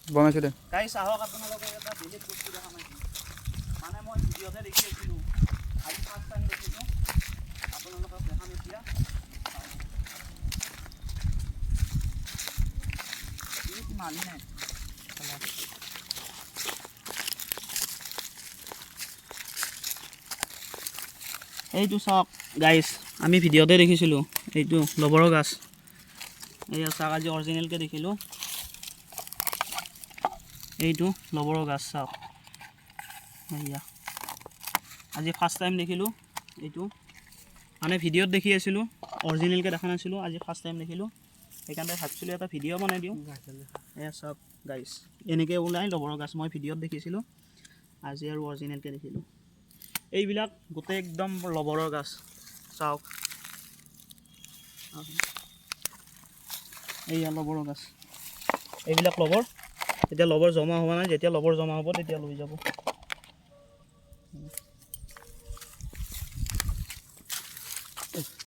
বনাইছোঁ দে গাইছ আহক আপোনালোকে এটা বেলেগ বস্তু দেখা পাইছোঁ মানে মই ভিডিঅ'তে দেখি আছিলোঁ আজি ফাৰ্ষ্ট টাইম দেখিছোঁ আপোনালোকক দেখাম এতিয়া মালি নাই এইটো চাওক গাইছ আমি ভিডিঅ'তে দেখিছিলোঁ এইটো লবৰৰ গাছ এইয়া চাওক আজি অৰিজিনেলকৈ দেখিলোঁ এইটো লবৰৰ গাছ চাওক এইয়া আজি ফাৰ্ষ্ট টাইম দেখিলোঁ এইটো মানে ভিডিঅ'ত দেখি আছিলোঁ অৰিজিনেলকৈ দেখা নাছিলোঁ আজি ফাৰ্ষ্ট টাইম দেখিলোঁ সেইকাৰণে ভাবিছিলোঁ এটা ভিডিঅ' বনাই দিওঁ এয়া চাওক গাইছ এনেকৈ ওলাই লবৰৰ গাছ মই ভিডিঅ'ত দেখিছিলোঁ আজি আৰু অৰিজিনেলকৈ দেখিলোঁ এইবিলাক গোটেই একদম লবৰৰ গাছ চাওক এইয়া লবৰৰ গাছ এইবিলাক লবৰ এতিয়া লবৰ জমা হোৱা নাই যেতিয়া লবৰ জমা হ'ব তেতিয়া লৈ যাব